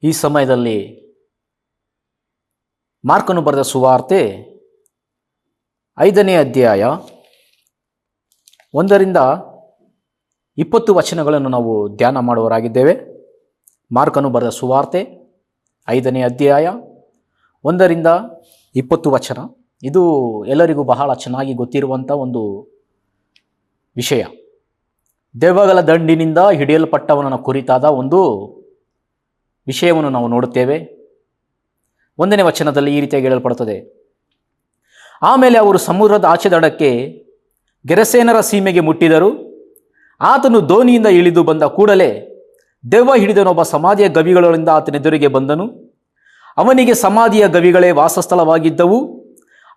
ಈ ಸಮಯದಲ್ಲಿ ಮಾರ್ಕನು ಬರೆದ ಸುವಾರ್ತೆ 5ನೇ ಅಧ್ಯಾಯ 1ರಿಂದ 20 ವಚನಗಳನ್ನು ನಾವು ಧ್ಯಾನ ಮಾಡುವವರಾಗಿದ್ದೇವೆ. ಮಾರ್ಕನು ಬರೆದ ಸುವಾರ್ತೆ 5ನೇ ಅಧ್ಯಾಯ 1ರಿಂದ 20 ವಚನ. ಇದು ಎಲ್ಲರಿಗೂ ಬಹಳ ಚೆನ್ನಾಗಿ ಗೊತ್ತಿರುವಂಥ ಒಂದು ವಿಷಯ. ದೆವ್ವಗಳ ದಂಡಿನಿಂದ ಹಿಡಿಯಲ್ಪಟ್ಟವನ ಕುರಿತಾದ ಒಂದು ವಿಷಯವನ್ನು ನಾವು ನೋಡುತ್ತೇವೆ. 1ನೇ ವಚನದಲ್ಲಿ ಈ ರೀತಿಯಾಗಿ ಹೇಳಲ್ಪಡುತ್ತದೆ. ಆಮೇಲೆ ಅವರು ಸಮುದ್ರದ ಆಚೆ ದಡಕ್ಕೆ ಗೆರಸೇನರ ಸೀಮೆಗೆ ಮುಟ್ಟಿದರು. ಆತನು ದೋಣಿಯಿಂದ ಇಳಿದು ಬಂದ ಕೂಡಲೇ ದೆವ್ವ ಹಿಡಿದನೊಬ್ಬ ಸಮಾಧಿಯ ಗವಿಗಳಿಂದ ಆತನೆದುರಿಗೆ ಬಂದನು. ಅವನಿಗೆ ಸಮಾಧಿಯ ಗವಿಗಳೇ ವಾಸಸ್ಥಳವಾಗಿದ್ದವು.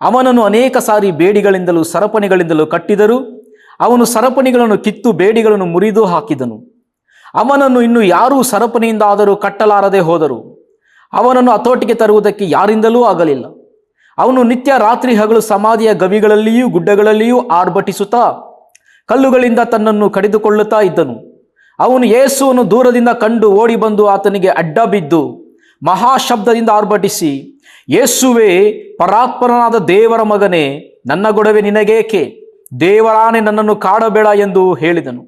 ಅವನನ್ನು ಅನೇಕ ಸಾರಿ ಬೇಡಿಗಳಿಂದಲೂ ಸರಪಣಿಗಳಿಂದಲೂ ಕಟ್ಟಿದರು. ಅವನು ಸರಪಣಿಗಳನ್ನು ಕಿತ್ತು ಬೇಡಿಗಳನ್ನು ಮುರಿದು ಹಾಕಿದನು. ಅವನನ್ನು ಇನ್ನು ಯಾರೂ ಸರಪಣಿಯಿಂದಾದರೂ ಕಟ್ಟಲಾರದೆ ಹೋದರು. ಅವನನ್ನು ಹತೋಟಿಗೆ ತರುವುದಕ್ಕೆ ಯಾರಿಂದಲೂ ಆಗಲಿಲ್ಲ. ಅವನು ನಿತ್ಯ ರಾತ್ರಿ ಹಗಲು ಸಮಾಧಿಯ ಗವಿಗಳಲ್ಲಿಯೂ ಗುಡ್ಡಗಳಲ್ಲಿಯೂ ಆರ್ಭಟಿಸುತ್ತಾ ಕಲ್ಲುಗಳಿಂದ ತನ್ನನ್ನು ಕಡಿದುಕೊಳ್ಳುತ್ತಾ ಇದ್ದನು. ಅವನು ಯೇಸುವನ್ನು ದೂರದಿಂದ ಕಂಡು ಓಡಿ ಬಂದು ಆತನಿಗೆ ಅಡ್ಡ ಬಿದ್ದು ಮಹಾಶಬ್ದದಿಂದ ಆರ್ಭಟಿಸಿ, ಯೇಸುವೇ, ಪರಾತ್ಪರನಾದ ದೇವರ ಮಗನೇ, ನನ್ನ ಗೊಡವೆ ನಿನಗೇಕೆ? ದೇವರಾಣೆ ನನ್ನನ್ನು ಕಾಡಬೇಡ ಎಂದು ಹೇಳಿದನು.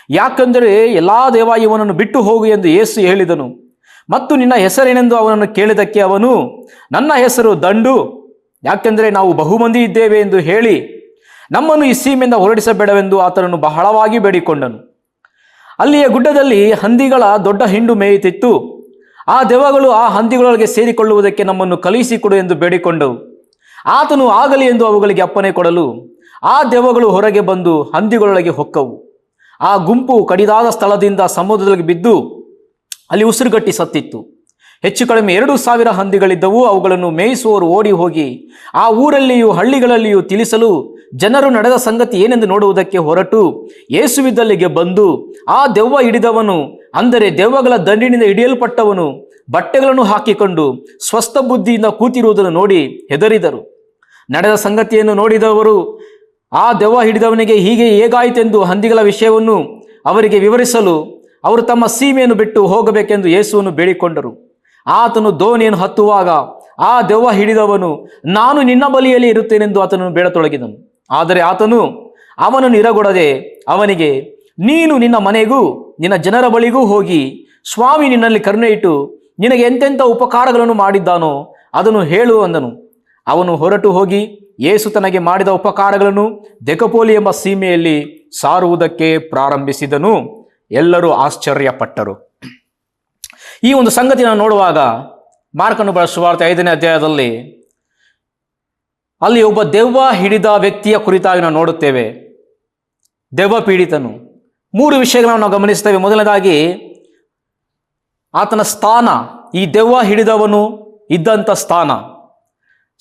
ಯಾಕೆಂದರೆ ಎಲ್ಲಾ ದೇವ ಇವನನ್ನು ಬಿಟ್ಟು ಹೋಗು ಎಂದು ಯೇಸು ಹೇಳಿದನು. ಮತ್ತು ನಿನ್ನ ಹೆಸರೇನೆಂದು ಅವನನ್ನು ಕೇಳಿದಕ್ಕೆ ಅವನು, ನನ್ನ ಹೆಸರು ದಂಡು, ಯಾಕೆಂದರೆ ನಾವು ಬಹುಮಂದಿ ಇದ್ದೇವೆ ಎಂದು ಹೇಳಿ ನಮ್ಮನ್ನು ಈ ಸೀಮೆಯಿಂದ ಹೊರಡಿಸಬೇಡವೆಂದು ಆತನನ್ನು ಬಹಳವಾಗಿ ಬೇಡಿಕೊಂಡನು. ಅಲ್ಲಿಯ ಗುಡ್ಡದಲ್ಲಿ ಹಂದಿಗಳ ದೊಡ್ಡ ಹಿಂಡು ಮೇಯುತ್ತಿತ್ತು. ಆ ದೆವ್ವಗಳು ಆ ಹಂದಿಗಳೊಳಗೆ ಸೇರಿಕೊಳ್ಳುವುದಕ್ಕೆ ನಮ್ಮನ್ನು ಕಳುಹಿಸಿಕೊಡು ಎಂದು ಬೇಡಿಕೊಂಡವು. ಆತನು ಆಗಲಿ ಎಂದು ಅವುಗಳಿಗೆ ಅಪ್ಪಣೆ ಕೊಡಲು ಆ ದೆವ್ವಗಳು ಹೊರಗೆ ಬಂದು ಹಂದಿಗಳೊಳಗೆ ಹೊಕ್ಕವು. ಆ ಗುಂಪು ಕಡಿದಾದ ಸ್ಥಳದಿಂದ ಸಮುದ್ರದಲ್ಲಿ ಬಿದ್ದು ಅಲ್ಲಿ ಉಸಿರುಗಟ್ಟಿ ಸತ್ತಿತ್ತು. ಹೆಚ್ಚು ಕಡಿಮೆ 2,000 ಹಂದಿಗಳಿದ್ದವು. ಅವುಗಳನ್ನು ಮೇಯಿಸುವವರು ಓಡಿ ಹೋಗಿ ಆ ಊರಲ್ಲಿಯೂ ಹಳ್ಳಿಗಳಲ್ಲಿಯೂ ತಿಳಿಸಲು ಜನರು ನಡೆದ ಸಂಗತಿ ಏನೆಂದು ನೋಡುವುದಕ್ಕೆ ಹೊರಟು ಯೇಸುವಿದ್ದಲ್ಲಿಗೆ ಬಂದು ಆ ದೆವ್ವ ಹಿಡಿದವನು, ಅಂದರೆ ದೆವ್ವಗಳ ದಂಡಿನಿಂದ ಹಿಡಿಯಲ್ಪಟ್ಟವನು, ಬಟ್ಟೆಗಳನ್ನು ಹಾಕಿಕೊಂಡು ಸ್ವಸ್ಥ ಬುದ್ಧಿಯಿಂದ ಕೂತಿರುವುದನ್ನು ನೋಡಿ ಹೆದರಿದರು. ನಡೆದ ಸಂಗತಿಯನ್ನು ನೋಡಿದವರು ಆ ದೆವ್ವ ಹಿಡಿದವನಿಗೆ ಹೀಗೆ ಹೇಗಾಯಿತೆಂದು ಹಂದಿಗಳ ವಿಷಯವನ್ನು ಅವರಿಗೆ ವಿವರಿಸಲು ಅವರು ತಮ್ಮ ಸೀಮೆಯನ್ನು ಬಿಟ್ಟು ಹೋಗಬೇಕೆಂದು ಯೇಸುವನ್ನು ಬೇಡಿಕೊಂಡರು. ಆತನು ದೋಣಿಯನ್ನು ಹತ್ತುವಾಗ ಆ ದೆವ್ವ ಹಿಡಿದವನು, ನಾನು ನಿನ್ನ ಬಳಿಯಲ್ಲಿ ಇರುತ್ತೇನೆಂದು ಆತನನ್ನು ಬೇಡತೊಡಗಿದನು. ಆದರೆ ಆತನು ಅವನನ್ನು ಇರಗೊಡದೆ ಅವನಿಗೆ, ನೀನು ನಿನ್ನ ಮನೆಗೂ ನಿನ್ನ ಜನರ ಬಳಿಗೂ ಹೋಗಿ ಸ್ವಾಮಿ ನಿನ್ನಲ್ಲಿ ಕರುಣೆ ಇಟ್ಟು ನಿನಗೆ ಎಂತೆಂಥ ಉಪಕಾರಗಳನ್ನು ಮಾಡಿದ್ದಾನೋ ಅದನ್ನು ಹೇಳು ಅಂದನು. ಅವನು ಹೊರಟು ಹೋಗಿ ಯೇಸು ತನಗೆ ಮಾಡಿದ ಉಪಕಾರಗಳನ್ನು ದೆಕಪೋಲಿ ಎಂಬ ಸೀಮೆಯಲ್ಲಿ ಸಾರುವುದಕ್ಕೆ ಪ್ರಾರಂಭಿಸಿದನು. ಎಲ್ಲರೂ ಆಶ್ಚರ್ಯಪಟ್ಟರು. ಈ ಒಂದು ಸಂಗತಿಯನ್ನು ನೋಡುವಾಗ ಮಾರ್ಕನು ಬರೆದ ಸುವಾರ್ತೆ 5ನೇ ಅಧ್ಯಾಯದಲ್ಲಿ ಅಲ್ಲಿ ಒಬ್ಬ ದೆವ್ವ ಹಿಡಿದ ವ್ಯಕ್ತಿಯ ಕುರಿತಾಗಿ ನಾವು ನೋಡುತ್ತೇವೆ. ದೆವ್ವ ಪೀಡಿತನು. 3 ವಿಷಯಗಳನ್ನು ನಾವು ಗಮನಿಸ್ತೇವೆ. ಮೊದಲನೇದಾಗಿ ಆತನ ಸ್ಥಾನ, ಈ ದೆವ್ವ ಹಿಡಿದವನು ಇದ್ದಂಥ ಸ್ಥಾನ.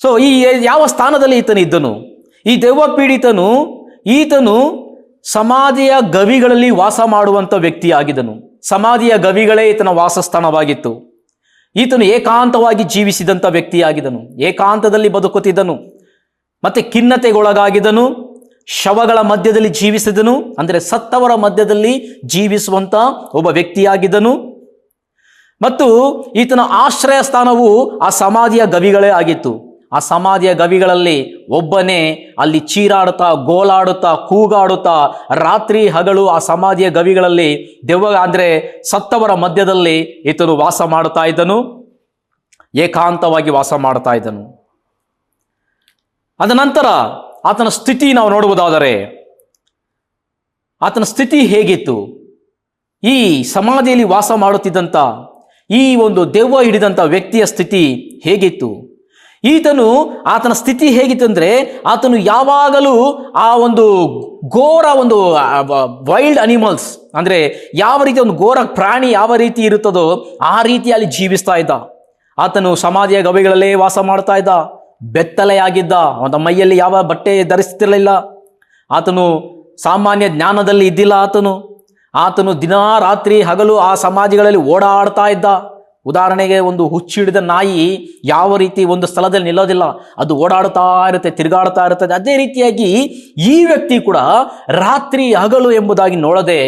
ಸೊ ಈ ಯಾವ ಸ್ಥಾನದಲ್ಲಿ ಈತನು ಇದ್ದನು? ಈ ದೆವ್ವ ಪೀಡಿತನು ಈತನು ಸಮಾಧಿಯ ಗವಿಗಳಲ್ಲಿ ವಾಸ ಮಾಡುವಂಥ ವ್ಯಕ್ತಿಯಾಗಿದ್ದನು. ಸಮಾಧಿಯ ಗವಿಗಳೇ ಈತನ ವಾಸಸ್ಥಾನವಾಗಿತ್ತು. ಈತನು ಏಕಾಂತವಾಗಿ ಜೀವಿಸಿದಂಥ ವ್ಯಕ್ತಿಯಾಗಿದ್ದನು. ಏಕಾಂತದಲ್ಲಿ ಬದುಕುತ್ತಿದ್ದನು. ಮತ್ತೆ ಖಿನ್ನತೆಗೊಳಗಾಗಿದ್ದನು. ಶವಗಳ ಮಧ್ಯದಲ್ಲಿ ಜೀವಿಸಿದನು, ಅಂದರೆ ಸತ್ತವರ ಮಧ್ಯದಲ್ಲಿ ಜೀವಿಸುವಂಥ ಒಬ್ಬ ವ್ಯಕ್ತಿಯಾಗಿದ್ದನು. ಮತ್ತು ಈತನ ಆಶ್ರಯ ಸ್ಥಾನವು ಆ ಸಮಾಧಿಯ ಗವಿಗಳೇ ಆಗಿತ್ತು. ಆ ಸಮಾಧಿಯ ಗವಿಗಳಲ್ಲಿ ಒಬ್ಬನೇ ಅಲ್ಲಿ ಚೀರಾಡುತ್ತಾ, ಗೋಲಾಡುತ್ತಾ, ಕೂಗಾಡುತ್ತಾ ರಾತ್ರಿ ಹಗಲು ಆ ಸಮಾಧಿಯ ಗವಿಗಳಲ್ಲಿ ದೆವ್ವ, ಅಂದರೆ ಸತ್ತವರ ಮಧ್ಯದಲ್ಲಿ ಈತನು ವಾಸ ಮಾಡುತ್ತಾ ಇದ್ದನು. ಏಕಾಂತವಾಗಿ ವಾಸ ಮಾಡ್ತಾ ಇದ್ದನು. ಅದ ನಂತರ ಆತನ ಸ್ಥಿತಿ ನಾವು ನೋಡುವುದಾದರೆ ಆತನ ಸ್ಥಿತಿ ಹೇಗಿತ್ತು? ಈ ಸಮಾಧಿಯಲ್ಲಿ ವಾಸ ಮಾಡುತ್ತಿದ್ದಂಥ ಈ ಒಂದು ದೆವ್ವ ಹಿಡಿದಂಥ ವ್ಯಕ್ತಿಯ ಸ್ಥಿತಿ ಹೇಗಿತ್ತು? ಆತನ ಸ್ಥಿತಿ ಹೇಗಿತ್ತು ಅಂದರೆ, ಆತನು ಯಾವಾಗಲೂ ಆ ಒಂದು ಘೋರ ಒಂದು ವೈಲ್ಡ್ ಅನಿಮಲ್ಸ್, ಅಂದರೆ ಯಾವ ರೀತಿ ಒಂದು ಘೋರ ಪ್ರಾಣಿ ಯಾವ ರೀತಿ ಇರುತ್ತದೋ ಆ ರೀತಿಯಲ್ಲಿ ಜೀವಿಸ್ತಾ ಇದ್ದ. ಆತನು ಸಮಾಧಿಯ ಗವಿಗಳಲ್ಲೇ ವಾಸ ಮಾಡ್ತಾ ಇದ್ದ. ಬೆತ್ತಲೆಯಾಗಿದ್ದ. ಅವನ ಮೈಯಲ್ಲಿ ಯಾವ ಬಟ್ಟೆ ಧರಿಸ್ತಿರಲಿಲ್ಲ. ಆತನು ಸಾಮಾನ್ಯ ಜ್ಞಾನದಲ್ಲಿ ಇದ್ದಿಲ್ಲ. ಆತನು ದಿನಾ ರಾತ್ರಿ ಹಗಲು ಆ ಸಮಾಧಿಗಳಲ್ಲಿ ಓಡಾಡ್ತಾ ಇದ್ದ. ಉದಾಹರಣೆಗೆ ಒಂದು ಹುಚ್ಚಿಡಿದ ನಾಯಿ ಯಾವ ರೀತಿ ಒಂದು ಸ್ಥಳದಲ್ಲಿ ನಿಲ್ಲೋದಿಲ್ಲ, ಅದು ಓಡಾಡುತ್ತಾ ಇರುತ್ತೆ, ತಿರುಗಾಡ್ತಾ ಇರುತ್ತದೆ. ಅದೇ ರೀತಿಯಾಗಿ ಈ ವ್ಯಕ್ತಿ ಕೂಡ ರಾತ್ರಿ ಹಗಲು ಎಂಬುದಾಗಿ ನೋಡದೆ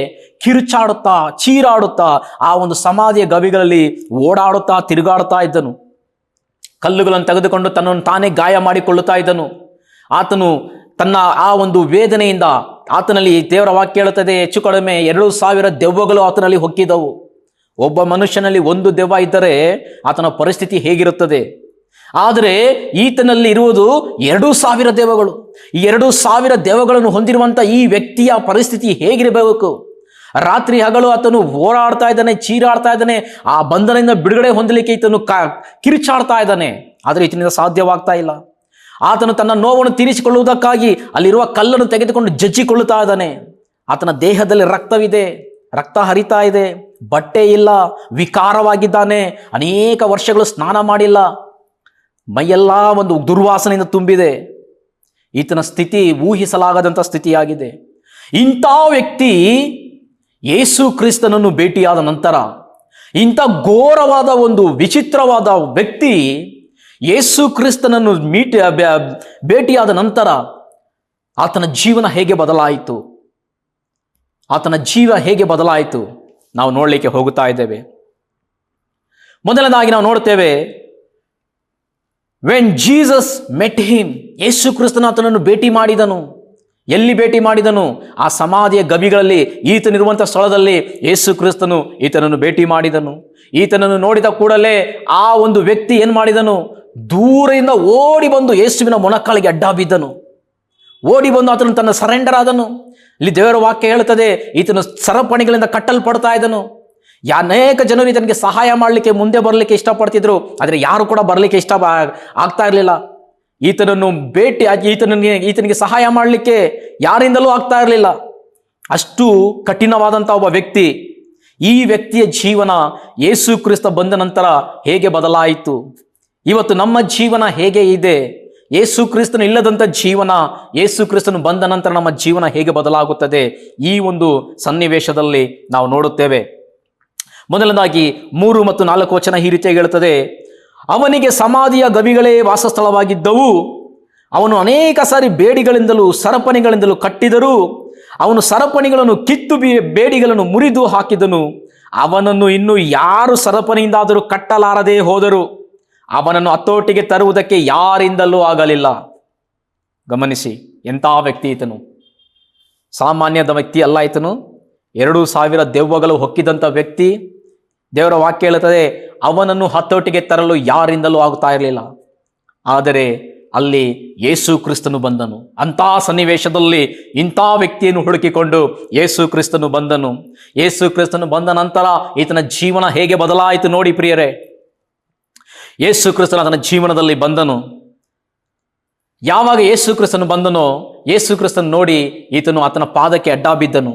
ಕಿರುಚಾಡುತ್ತಾ ಚೀರಾಡುತ್ತಾ ಆ ಒಂದು ಸಮಾಧಿಯ ಗವಿಗಳಲ್ಲಿ ಓಡಾಡುತ್ತಾ ತಿರುಗಾಡುತ್ತಾ ಇದ್ದನು. ಕಲ್ಲುಗಳನ್ನು ತೆಗೆದುಕೊಂಡು ತನ್ನನ್ನು ತಾನೇ ಗಾಯ ಮಾಡಿಕೊಳ್ಳುತ್ತಾ ಇದ್ದನು. ಆತನು ತನ್ನ ಆ ಒಂದು ವೇದನೆಯಿಂದ, ಆತನಲ್ಲಿ ದೇವರ ವಾಕ್ಯ ಹೇಳುತ್ತದೆ, ಹೆಚ್ಚು ಕಡಿಮೆ 2,000 ದೆವ್ವಗಳು ಆತನಲ್ಲಿ ಹೊಕ್ಕಿದವು. ಒಬ್ಬ ಮನುಷ್ಯನಲ್ಲಿ ಒಂದು ದೆವ್ವ ಇದ್ದರೆ ಆತನ ಪರಿಸ್ಥಿತಿ ಹೇಗಿರುತ್ತದೆ? ಆದರೆ ಈತನಲ್ಲಿ ಇರುವುದು 2,000 ದೆವ್ವಗಳು. ಈ 2,000 ದೆವ್ವಗಳನ್ನು ಹೊಂದಿರುವಂಥ ಈ ವ್ಯಕ್ತಿಯ ಪರಿಸ್ಥಿತಿ ಹೇಗಿರಬೇಕು? ರಾತ್ರಿ ಹಗಲು ಆತನು ಹೋರಾಡ್ತಾ ಇದ್ದಾನೆ, ಚೀರಾಡ್ತಾ ಇದ್ದಾನೆ, ಆ ಬಂಧನದಿಂದ ಬಿಡುಗಡೆ ಹೊಂದಲಿಕ್ಕೆ ಈತನು ಕಿರುಚಾಡ್ತಾ ಇದ್ದಾನೆ. ಆದರೆ ಈತನಿಂದ ಸಾಧ್ಯವಾಗ್ತಾ ಇಲ್ಲ. ಆತನು ತನ್ನ ನೋವನ್ನು ತೀರಿಸಿಕೊಳ್ಳುವುದಕ್ಕಾಗಿ ಅಲ್ಲಿರುವ ಕಲ್ಲನ್ನು ತೆಗೆದುಕೊಂಡು ಜಜ್ಜಿಕೊಳ್ಳುತ್ತಾ ಇದ್ದಾನೆ. ಆತನ ದೇಹದಲ್ಲಿ ರಕ್ತವಿದೆ, ರಕ್ತ ಹರಿತಾ ಇದೆ, ಬಟ್ಟೆ ಇಲ್ಲ, ವಿಕಾರವಾಗಿದ್ದಾನೆ. ಅನೇಕ ವರ್ಷಗಳು ಸ್ನಾನ ಮಾಡಿಲ್ಲ, ಮೈಯೆಲ್ಲ ಒಂದು ದುರ್ವಾಸನೆಯಿಂದ ತುಂಬಿದೆ. ಈತನ ಸ್ಥಿತಿ ಊಹಿಸಲಾಗದಂಥ ಸ್ಥಿತಿಯಾಗಿದೆ. ಇಂಥ ವ್ಯಕ್ತಿ ಯೇಸು ಕ್ರಿಸ್ತನನ್ನು ಭೇಟಿಯಾದ ನಂತರ, ಇಂಥ ಘೋರವಾದ ಒಂದು ವಿಚಿತ್ರವಾದ ವ್ಯಕ್ತಿ ಯೇಸು ಕ್ರಿಸ್ತನನ್ನು ಭೇಟಿಯಾದ ನಂತರ ಆತನ ಜೀವನ ಹೇಗೆ ಬದಲಾಯಿತು? ಆತನ ಜೀವ ಹೇಗೆ ಬದಲಾಯಿತು ನಾವು ನೋಡಲಿಕ್ಕೆ ಹೋಗುತ್ತಾ ಇದ್ದೇವೆ. ಮೊದಲನೇದಾಗಿ ನಾವು ನೋಡ್ತೇವೆ, ವೆನ್ ಜೀಸಸ್ ಮೆಟ್ ಹಿಮ್, ಯೇಸು ಕ್ರಿಸ್ತನು ಆತನನ್ನು ಭೇಟಿ ಮಾಡಿದನು. ಎಲ್ಲಿ ಭೇಟಿ ಮಾಡಿದನು? ಆ ಸಮಾಧಿಯ ಗವಿಗಳಲ್ಲಿ, ಈತನಿರುವಂಥ ಸ್ಥಳದಲ್ಲಿ ಯೇಸು ಕ್ರಿಸ್ತನು ಈತನನ್ನು ಭೇಟಿ ಮಾಡಿದನು. ಈತನನ್ನು ನೋಡಿದ ಕೂಡಲೇ ಆ ಒಂದು ವ್ಯಕ್ತಿ ಏನು ಮಾಡಿದನು? ದೂರದಿಂದ ಓಡಿ ಬಂದು ಯೇಸುವಿನ ಮೊಣಕಾಲಿಗೆ ಅಡ್ಡ ಬಿದ್ದನು. ಓಡಿ ಬಂದು ಆತನು ತನ್ನ ಸರೆಂಡರ್ ಆದನು. ಇಲ್ಲಿ ದೇವರ ವಾಕ್ಯ ಹೇಳುತ್ತದೆ, ಈತನು ಸರಪಣಿಗಳಿಂದ ಕಟ್ಟಲ್ಪಡ್ತಾ ಇದ್ದನು. ಅನೇಕ ಜನರು ಈತನಿಗೆ ಸಹಾಯ ಮಾಡಲಿಕ್ಕೆ ಮುಂದೆ ಬರಲಿಕ್ಕೆ ಇಷ್ಟಪಡ್ತಿದ್ರು, ಆದರೆ ಯಾರು ಕೂಡ ಬರಲಿಕ್ಕೆ ಇಷ್ಟ ಆಗ್ತಾ ಇರಲಿಲ್ಲ. ಈತನನ್ನು ಭೇಟಿ ಈತನಿಗೆ ಸಹಾಯ ಮಾಡಲಿಕ್ಕೆ ಯಾರಿಂದಲೂ ಆಗ್ತಾ ಇರಲಿಲ್ಲ. ಅಷ್ಟು ಕಠಿಣವಾದಂಥ ಒಬ್ಬ ವ್ಯಕ್ತಿ. ಈ ವ್ಯಕ್ತಿಯ ಜೀವನ ಯೇಸು ಕ್ರಿಸ್ತ ಬಂದ ನಂತರ ಹೇಗೆ ಬದಲಾಯಿತು? ಇವತ್ತು ನಮ್ಮ ಜೀವನ ಹೇಗೆ ಇದೆ? ಯೇಸು ಕ್ರಿಸ್ತನು ಇಲ್ಲದಂಥ ಜೀವನ, ಯೇಸು ಕ್ರಿಸ್ತನು ಬಂದ ನಂತರ ನಮ್ಮ ಜೀವನ ಹೇಗೆ ಬದಲಾಗುತ್ತದೆ? ಈ ಒಂದು ಸನ್ನಿವೇಶದಲ್ಲಿ ನಾವು ನೋಡುತ್ತೇವೆ. ಮೊದಲನೇದಾಗಿ 3 ಮತ್ತು 4 ವಚನ ಈ ರೀತಿಯಾಗಿ ಹೇಳುತ್ತದೆ, ಅವನಿಗೆ ಸಮಾಧಿಯ ಗವಿಗಳೇ ವಾಸಸ್ಥಳವಾಗಿದ್ದವು. ಅವನು ಅನೇಕ ಸಾರಿ ಬೇಡಿಗಳಿಂದಲೂ ಸರಪಣಿಗಳಿಂದಲೂ ಕಟ್ಟಿದರೂ ಅವನು ಸರಪಣಿಗಳನ್ನು ಕಿತ್ತು ಬೇಡಿಗಳನ್ನು ಮುರಿದು ಹಾಕಿದನು. ಅವನನ್ನು ಇನ್ನು ಯಾರು ಸರಪಣಿಯಿಂದಾದರೂ ಕಟ್ಟಲಾರದೆ ಹೋದರು. ಅವನನ್ನು ಹತೋಟಿಗೆ ತರುವುದಕ್ಕೆ ಯಾರಿಂದಲೂ ಆಗಲಿಲ್ಲ. ಗಮನಿಸಿ, ಎಂಥ ವ್ಯಕ್ತಿ ಈತನು! ಸಾಮಾನ್ಯದ ವ್ಯಕ್ತಿ ಅಲ್ಲ ಈತನು. 2,000 ದೆವ್ವಗಳು ಹೊಕ್ಕಿದಂಥ ವ್ಯಕ್ತಿ. ದೇವರ ವಾಕ್ಯ ಹೇಳುತ್ತದೆ, ಅವನನ್ನು ಹತೋಟಿಗೆ ತರಲು ಯಾರಿಂದಲೂ ಆಗುತ್ತಾ ಇರಲಿಲ್ಲ. ಆದರೆ ಅಲ್ಲಿ ಯೇಸು ಕ್ರಿಸ್ತನು ಬಂದನು. ಅಂಥ ಸನ್ನಿವೇಶದಲ್ಲಿ ಇಂಥ ವ್ಯಕ್ತಿಯನ್ನು ಹುಡುಕಿಕೊಂಡು ಯೇಸು ಕ್ರಿಸ್ತನು ಬಂದನು. ಯೇಸು ಕ್ರಿಸ್ತನು ಬಂದ ನಂತರ ಈತನ ಜೀವನ ಹೇಗೆ ಬದಲಾಯಿತು ನೋಡಿ ಪ್ರಿಯರೇ. ಯೇಸು ಕ್ರಿಸ್ತನು ತನ್ನ ಜೀವನದಲ್ಲಿ ಬಂದನು. ಯಾವಾಗ ಯೇಸು ಕ್ರಿಸ್ತನು ಬಂದನೋ, ಯೇಸು ಕ್ರಿಸ್ತನು ನೋಡಿ ಈತನು ಆತನ ಪಾದಕ್ಕೆ ಅಡ್ಡ ಬಿದ್ದನು.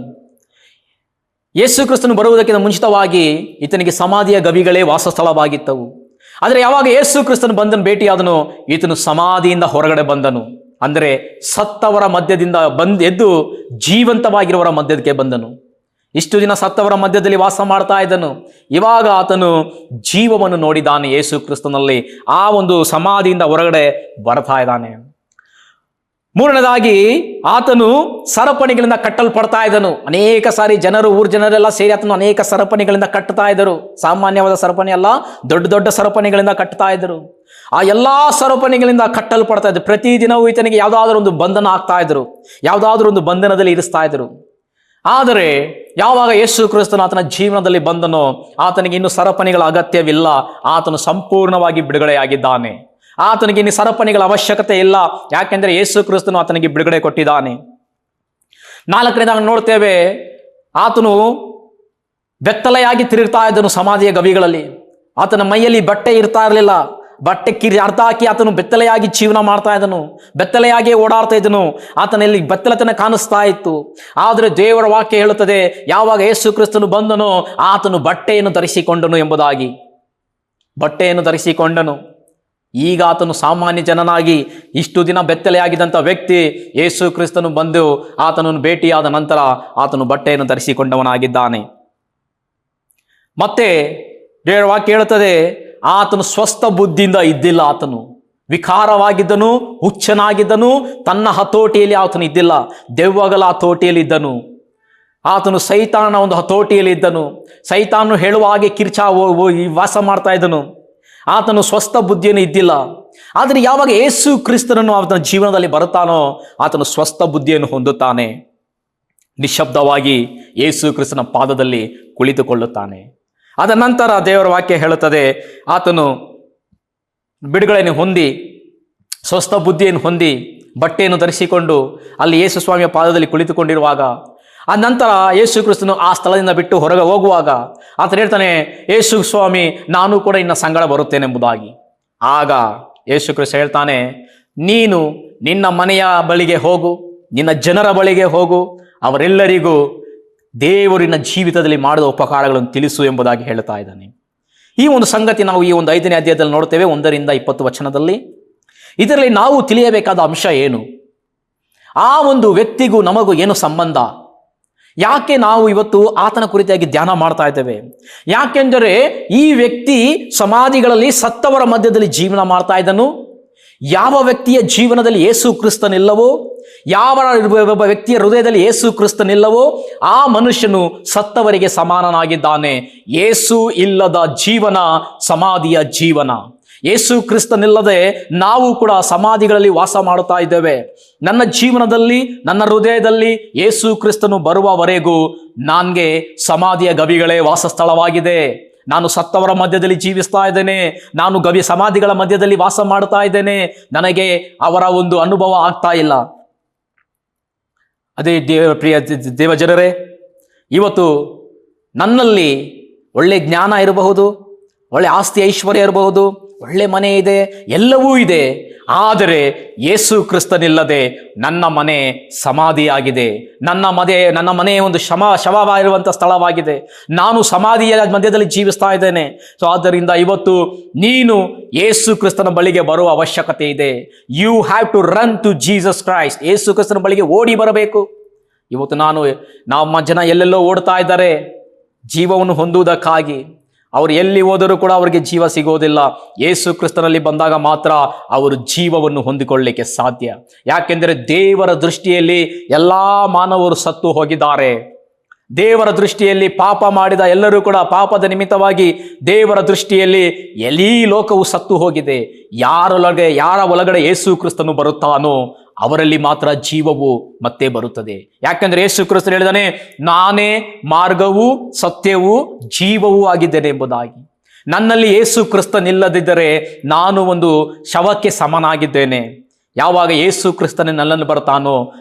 ಯೇಸು ಕ್ರಿಸ್ತನು ಬರುವುದಕ್ಕಿಂತ ಮುಂಚಿತವಾಗಿ ಈತನಿಗೆ ಸಮಾಧಿಯ ಗವಿಗಳೇ ವಾಸಸ್ಥಳವಾಗಿದ್ದವು. ಆದರೆ ಯಾವಾಗ ಯೇಸು ಕ್ರಿಸ್ತನು ಬಂದನು ಭೇಟಿಯಾದನು, ಈತನು ಸಮಾಧಿಯಿಂದ ಹೊರಗಡೆ ಬಂದನು. ಅಂದರೆ ಸತ್ತವರ ಮಧ್ಯದಿಂದ ಎದ್ದು ಜೀವಂತವಾಗಿರುವವರ ಮಧ್ಯಕ್ಕೆ ಬಂದನು. ಇಷ್ಟು ದಿನ ಸತ್ತವರ ಮಧ್ಯದಲ್ಲಿ ವಾಸ ಮಾಡ್ತಾ ಇದ್ದನು. ಇವಾಗ ಆತನು ಜೀವವನ್ನು ನೋಡಿದ್ದಾನೆ. ಯೇಸು ಕ್ರಿಸ್ತನಲ್ಲಿ ಆ ಒಂದು ಸಮಾಧಿಯಿಂದ ಹೊರಗಡೆ ಬರ್ತಾ ಇದ್ದಾನೆ. ಮೂರನೇದಾಗಿ ಆತನು ಸರಪಣಿಗಳಿಂದ ಕಟ್ಟಲ್ಪಡ್ತಾ ಇದ್ದನು. ಅನೇಕ ಸಾರಿ ಊರ್ ಜನರೆಲ್ಲ ಸೇರಿ ಆತನು ಅನೇಕ ಸರಪಣಿಗಳಿಂದ ಕಟ್ಟುತ್ತಾ ಇದ್ದರು. ಸಾಮಾನ್ಯವಾದ ಸರಪಣಿ ಅಲ್ಲ, ದೊಡ್ಡ ದೊಡ್ಡ ಸರಪಣಿಗಳಿಂದ ಕಟ್ಟುತ್ತಾ ಇದ್ದರು. ಆ ಎಲ್ಲಾ ಸರಪಣಿಗಳಿಂದ ಕಟ್ಟಲ್ಪಡ್ತಾ ಇದ್ರು. ಪ್ರತಿದಿನವೂ ಈತನಿಗೆ ಯಾವುದಾದ್ರೂ ಒಂದು ಬಂಧನ ಆಗ್ತಾ ಇದ್ರು, ಯಾವುದಾದ್ರೂ ಒಂದು ಬಂಧನದಲ್ಲಿ ಇರಿಸ್ತಾ ಇದ್ರು. ಆದರೆ ಯಾವಾಗ ಯೇಸು ಕ್ರಿಸ್ತನು ಆತನ ಜೀವನದಲ್ಲಿ ಬಂದನೋ, ಆತನಿಗೆ ಇನ್ನು ಸರಪಣಿಗಳ ಅಗತ್ಯವಿಲ್ಲ. ಆತನು ಸಂಪೂರ್ಣವಾಗಿ ಬಿಡುಗಡೆಯಾಗಿದ್ದಾನೆ. ಆತನಿಗೆ ಇನ್ನು ಸರಪಣಿಗಳ ಅವಶ್ಯಕತೆ ಇಲ್ಲ. ಯಾಕೆಂದ್ರೆ ಯೇಸು ಕ್ರಿಸ್ತನು ಆತನಿಗೆ ಬಿಡುಗಡೆ ಕೊಟ್ಟಿದ್ದಾನೆ. 4ನೇದಾಗಿ ನೋಡ್ತೇವೆ, ಆತನು ಬೆತ್ತಲೆಯಾಗಿ ತಿರುಗ್ತಾ ಇದ್ದನು ಸಮಾಧಿಯ ಗವಿಗಳಲ್ಲಿ. ಆತನ ಮೈಯಲ್ಲಿ ಬಟ್ಟೆ ಇರ್ತಾ ಇರಲಿಲ್ಲ. ಬಟ್ಟೆ ಅರ್ಧ ಹಾಕಿ ಆತನು ಬೆತ್ತಲೆಯಾಗಿ ಜೀವನ ಮಾಡ್ತಾ ಇದ್ದನು. ಬೆತ್ತಲೆಯಾಗಿ ಓಡಾಡ್ತಾ ಇದ್ದನು. ಆತನಲ್ಲಿ ಬೆತ್ತಲೆತನ ಕಾಣಿಸ್ತಾ ಇತ್ತು. ಆದರೆ ದೇವರ ವಾಕ್ಯ ಹೇಳುತ್ತದೆ, ಯಾವಾಗ ಯೇಸು ಕ್ರಿಸ್ತನು ಬಂದನೋ ಆತನು ಬಟ್ಟೆಯನ್ನು ಧರಿಸಿಕೊಂಡನು ಎಂಬುದಾಗಿ. ಬಟ್ಟೆಯನ್ನು ಧರಿಸಿಕೊಂಡನು. ಈಗ ಆತನು ಸಾಮಾನ್ಯ ಜನನಾಗಿ, ಇಷ್ಟು ದಿನ ಬೆತ್ತಲೆಯಾಗಿದ್ದಂಥ ವ್ಯಕ್ತಿ ಯೇಸು ಕ್ರಿಸ್ತನು ಬಂದು ಆತನನ್ನು ಭೇಟಿಯಾದ ನಂತರ ಆತನು ಬಟ್ಟೆಯನ್ನು ಧರಿಸಿಕೊಂಡವನಾಗಿದ್ದಾನೆ. ಮತ್ತೆ ದೇವರ ವಾಕ್ಯ ಹೇಳುತ್ತದೆ, ಆತನು ಸ್ವಸ್ಥ ಬುದ್ಧಿಯಿಂದ ಇದ್ದಿಲ್ಲ. ಆತನು ವಿಕಾರವಾಗಿದ್ದನು, ಹುಚ್ಚನಾಗಿದ್ದನು, ತನ್ನ ಹತೋಟಿಯಲ್ಲಿ ಆತನು ಇದ್ದಿಲ್ಲ, ದೆವ್ವಗಳ ಹತೋಟಿಯಲ್ಲಿ ಇದ್ದನು. ಆತನು ಸೈತಾನ ಒಂದು ಹತೋಟಿಯಲ್ಲಿ ಇದ್ದನು. ಸೈತಾನು ಹೇಳುವ ಹಾಗೆ ವಾಸ ಮಾಡ್ತಾ ಇದ್ದನು. ಆತನು ಸ್ವಸ್ಥ ಬುದ್ಧಿಯನ್ನು ಇದ್ದಿಲ್ಲ. ಆದರೆ ಯಾವಾಗ ಯೇಸು ಕ್ರಿಸ್ತನನ್ನು ಆತನ ಜೀವನದಲ್ಲಿ ಬರುತ್ತಾನೋ, ಆತನು ಸ್ವಸ್ಥ ಬುದ್ಧಿಯನ್ನು ಹೊಂದುತ್ತಾನೆ. ನಿಶಬ್ದವಾಗಿ ಯೇಸು ಕ್ರಿಸ್ತನ ಪಾದದಲ್ಲಿ ಕುಳಿತುಕೊಳ್ಳುತ್ತಾನೆ. ಅದ ನಂತರ ದೇವರ ವಾಕ್ಯ ಹೇಳುತ್ತದೆ, ಆತನು ಬಿಡುಗಡೆಯನ್ನು ಹೊಂದಿ, ಸ್ವಸ್ಥ ಬುದ್ಧಿಯನ್ನು ಹೊಂದಿ, ಬಟ್ಟೆಯನ್ನು ಧರಿಸಿಕೊಂಡು ಅಲ್ಲಿ ಯೇಸು ಸ್ವಾಮಿಯ ಪಾದದಲ್ಲಿ ಕುಳಿತುಕೊಂಡಿರುವಾಗ, ಆ ನಂತರ ಯೇಸು ಕ್ರಿಸ್ತನು ಆ ಸ್ಥಳದಿಂದ ಬಿಟ್ಟು ಹೊರಗೆ ಹೋಗುವಾಗ ಆತನು ಹೇಳ್ತಾನೆ, ಯೇಸು ಸ್ವಾಮಿ, ನಾನು ಕೂಡ ಇನ್ನ ಸಂಗಡ ಬರುತ್ತೇನೆಂಬುದಾಗಿ. ಆಗ ಯೇಸು ಕ್ರಿಸ್ತ ಹೇಳ್ತಾನೆ, ನೀನು ನಿನ್ನ ಮನೆಯ ಬಳಿಗೆ ಹೋಗು, ನಿನ್ನ ಜನರ ಬಳಿಗೆ ಹೋಗು, ಅವರೆಲ್ಲರಿಗೂ ದೇವರಿನ ಜೀವಿತದಲ್ಲಿ ಮಾಡಿದ ಉಪಕಾರಗಳನ್ನು ತಿಳಿಸು ಎಂಬುದಾಗಿ ಹೇಳ್ತಾ ಇದ್ದಾನೆ. ಈ ಒಂದು ಸಂಗತಿ ನಾವು ಈ ಒಂದು 5ನೇ ಅಧ್ಯಾಯದಲ್ಲಿ ನೋಡ್ತೇವೆ, 1-20 ವಚನದಲ್ಲಿ. ಇದರಲ್ಲಿ ನಾವು ತಿಳಿಯಬೇಕಾದ ಅಂಶ ಏನು? ಆ ಒಂದು ವ್ಯಕ್ತಿಗೂ ನಮಗೂ ಏನು ಸಂಬಂಧ? ಯಾಕೆ ನಾವು ಇವತ್ತು ಆತನ ಕುರಿತಾಗಿ ಧ್ಯಾನ ಮಾಡ್ತಾ ಇದ್ದೇವೆ? ಯಾಕೆಂದರೆ ಈ ವ್ಯಕ್ತಿ ಸಮಾಧಿಗಳಲ್ಲಿ ಸತ್ತವರ ಮಧ್ಯದಲ್ಲಿ ಜೀವನ ಮಾಡ್ತಾ ಇದ್ದನು. ಯಾವ ವ್ಯಕ್ತಿಯ ಜೀವನದಲ್ಲಿ ಯೇಸು ಕ್ರಿಸ್ತನಿಲ್ಲವೋ, ಯಾವ ಒಬ್ಬ ವ್ಯಕ್ತಿಯ ಹೃದಯದಲ್ಲಿ ಯೇಸು ಕ್ರಿಸ್ತನಿಲ್ಲವೋ, ಆ ಮನುಷ್ಯನು ಸತ್ತವರಿಗೆ ಸಮಾನನಾಗಿದ್ದಾನೆ. ಯೇಸು ಇಲ್ಲದ ಜೀವನ ಸಮಾಧಿಯ ಜೀವನ. ಯೇಸು ಕ್ರಿಸ್ತನಿಲ್ಲದೆ ನಾವು ಕೂಡ ಸಮಾಧಿಗಳಲ್ಲಿ ವಾಸ ಮಾಡುತ್ತಾ ಇದ್ದೇವೆ. ನನ್ನ ಜೀವನದಲ್ಲಿ, ನನ್ನ ಹೃದಯದಲ್ಲಿ ಯೇಸು ಕ್ರಿಸ್ತನು ಬರುವವರೆಗೂ ನನಗೆ ಸಮಾಧಿಯ ಗವಿಗಳೇ ವಾಸಸ್ಥಳವಾಗಿದೆ. ನಾನು ಸತ್ತವರ ಮಧ್ಯದಲ್ಲಿ ಜೀವಿಸ್ತಾ ಇದ್ದೇನೆ. ನಾನು ಸಮಾಧಿಗಳ ಮಧ್ಯದಲ್ಲಿ ವಾಸ ಮಾಡ್ತಾ ಇದ್ದೇನೆ. ನನಗೆ ಅವರ ಒಂದು ಅನುಭವ ಆಗ್ತಾ ಇಲ್ಲ. ಅದೇ ಪ್ರಿಯ ದೇವಜನರೇ, ಇವತ್ತು ನನ್ನಲ್ಲಿ ಒಳ್ಳೆ ಜ್ಞಾನ ಇರಬಹುದು, ಒಳ್ಳೆ ಆಸ್ತಿ ಐಶ್ವರ್ಯ ಇರಬಹುದು, ಒಳ್ಳೆ ಮನೆ ಇದೆ, ಎಲ್ಲವೂ ಇದೆ. ಆದರೆ ಯೇಸು ಕ್ರಿಸ್ತನಿಲ್ಲದೆ ನನ್ನ ಮನೆ ಸಮಾಧಿಯಾಗಿದೆ. ನನ್ನ ಮನೆ ಒಂದು ಶವವಾಗಿರುವಂಥ ಸ್ಥಳವಾಗಿದೆ. ನಾನು ಸಮಾಧಿಯ ಮಧ್ಯದಲ್ಲಿ ಜೀವಿಸ್ತಾ ಇದ್ದೇನೆ. ಸೊ ಆದ್ದರಿಂದ ಇವತ್ತು ನೀನು ಯೇಸು ಕ್ರಿಸ್ತನ ಬಳಿಗೆ ಬರುವ ಅವಶ್ಯಕತೆ ಇದೆ. You have to run to Jesus Christ. ಯೇಸು ಕ್ರಿಸ್ತನ ಬಳಿಗೆ ಓಡಿ ಬರಬೇಕು. ಇವತ್ತು ನಮ್ಮ ಜನ ಎಲ್ಲೆಲ್ಲೋ ಓಡ್ತಾ ಇದ್ದಾರೆ ಜೀವವನ್ನು ಹೊಂದುವುದಕ್ಕಾಗಿ. ಅವರು ಎಲ್ಲಿ ಹೋದರೂ ಕೂಡ ಅವರಿಗೆ ಜೀವ ಸಿಗೋದಿಲ್ಲ. ಯೇಸು ಕ್ರಿಸ್ತನಲ್ಲಿ ಬಂದಾಗ ಮಾತ್ರ ಅವರು ಜೀವವನ್ನು ಹೊಂದಿಕೊಳ್ಳಲಿಕ್ಕೆ ಸಾಧ್ಯ. ಯಾಕೆಂದರೆ ದೇವರ ದೃಷ್ಟಿಯಲ್ಲಿ ಎಲ್ಲ ಮಾನವರು ಸತ್ತು ಹೋಗಿದ್ದಾರೆ. ದೇವರ ದೃಷ್ಟಿಯಲ್ಲಿ ಪಾಪ ಮಾಡಿದ ಎಲ್ಲರೂ ಕೂಡ ಪಾಪದ ನಿಮಿತ್ತವಾಗಿ ದೇವರ ದೃಷ್ಟಿಯಲ್ಲಿ ಈ ಲೋಕವು ಸತ್ತು ಹೋಗಿದೆ. ಯಾರ ಒಳಗಡೆ ಯೇಸು ಕ್ರಿಸ್ತನು ಬರುತ್ತಾನೋ ಅವರಲ್ಲಿ ಮಾತ್ರ ಜೀವವು ಮತ್ತೆ ಬರುತ್ತದೆ. ಯಾಕೆಂದ್ರೆ ಯೇಸು ಕ್ರಿಸ್ತನು ಹೇಳಿದಾನೆ, ನಾನೇ ಮಾರ್ಗವೂ ಸತ್ಯವೂ ಜೀವವೂ ಆಗಿದ್ದೇನೆ ಎಂಬುದಾಗಿ. ನನ್ನಲ್ಲಿ ಯೇಸು ಕ್ರಿಸ್ತನಿಲ್ಲದಿದ್ದರೆ ನಾನು ಒಂದು ಶವಕ್ಕೆ ಸಮನಾಗಿದ್ದೇನೆ. ಯಾವಾಗ ಯೇಸು ಕ್ರಿಸ್ತನೇ ನನ್ನನ್ನು ಬರ್ತಾನೋ